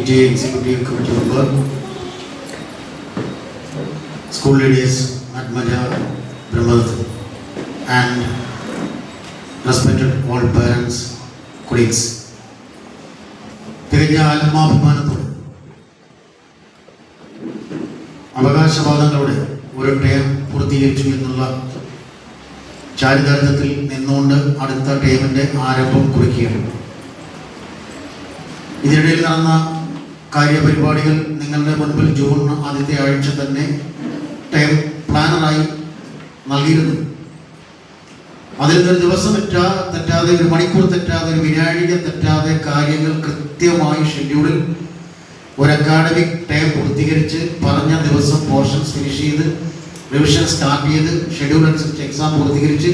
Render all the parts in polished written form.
PTA Executive Committee member, school leaders, Atmaja, Brahmath, and respected all parents, colleagues. തികഞ്ഞ ആത്മാഭിമാനത്തോടെ അവകാശവാദങ്ങളുടെ ഒരു term പൂർത്തീകരിച്ചു എന്നുള്ള ചാരിതാർത്ഥ്യത്തിൽ നിന്നുകൊണ്ട് അടുത്ത ടേമിൻ്റെ ആരംഭം കുറിക്കുകയാണ്. ഇതിനിടയിൽ നടന്ന കാര്യപരിപാടികൾ നിങ്ങളുടെ മുൻപിൽ ജൂൺ ആദ്യത്തെ ആഴ്ച തന്നെ ടൈം പ്ലാനറായി നൽകിയിരുന്നു. അതിൽ നിന്നൊരു ദിവസം തെറ്റാതെ, ഒരു മണിക്കൂർ തെറ്റാതെ, ഒരു വിനാഴിക തെറ്റാതെ കാര്യങ്ങൾ കൃത്യമായി ഷെഡ്യൂളിൽ ഒരു അക്കാഡമിക് ടൈം പൂർത്തീകരിച്ച് പറഞ്ഞ ദിവസം പോർഷൻസ് ഫിനിഷ് ചെയ്ത് റിവിഷൻ സ്റ്റാർട്ട് ചെയ്ത് ഷെഡ്യൂൾ അനുസരിച്ച് എക്സാം പൂർത്തീകരിച്ച്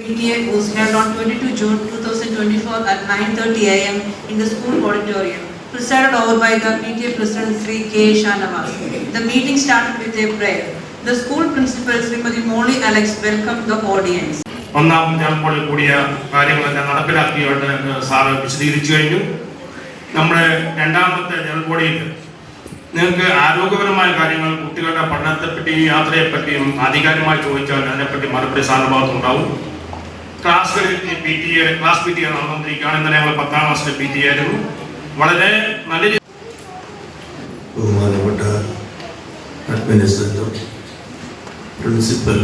PTA was held on 22 June 2024 at 9:30 AM in the school auditorium, presided over by the PTA President Sri K. Shanavas. The meeting started with a prayer. The school principal Srimati Molly Alex welcomed the audience. ഒന്നാം general കൂടിയ കാര്യങ്ങളെല്ലാം നടപ്പിലാക്കിയോണ്ട് sir വിശദീകരിച്ചു കഴിഞ്ഞു. നമ്മുടെ രണ്ടാമത്തെ general ബോഡിയിൽ നിങ്ങൾക്ക് ആരോഗ്യപരമായ കാര്യങ്ങൾ, കുട്ടികളുടെ പഠനത്തെപ്പറ്റിയും യാത്രയെപ്പറ്റിയും ആധികാരികമായി ചോദിച്ചാൽ അതിനെപ്പറ്റി മറുപടി സാറിന്റെ ഭാഗത്തുണ്ടാവും. ക്ലാസ്സുകളിൽ ക്ലാസ് PTA നടന്നുകൊണ്ടിരിക്കുകയാണ്. ഇന്നലെ ഞങ്ങൾ 10ാം ക്ലാസ്സിലെ PTA ആയിരുന്നു. വളരെ നല്ല ബഹുമാനപ്പെട്ട അഡ്മിനിസ്ട്രേറ്റർ, പ്രിൻസിപ്പൽ,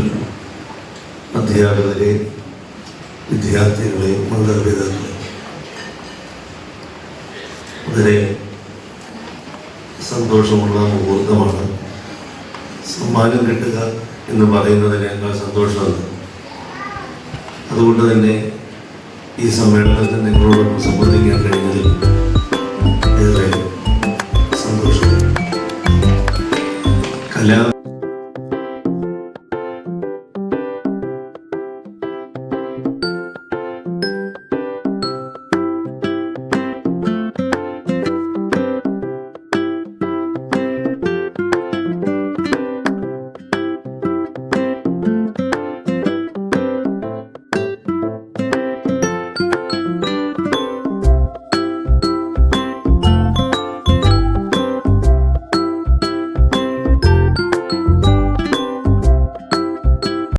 അധ്യാപകരെ, വിദ്യാർത്ഥികളെ, മാതാപിതാക്കളെ, വളരെ സന്തോഷമുള്ള മുഹൂർത്തമാണ്. സമ്മാനം കിട്ടുക എന്ന് പറയുന്നതിനേക്കാൾ സന്തോഷമാണ്. അതുകൊണ്ട് തന്നെ ഈ സമ്മേളനത്തിൽ നിങ്ങളോടൊപ്പം സംബന്ധിക്കാൻ കഴിഞ്ഞതിൽ ഏറെ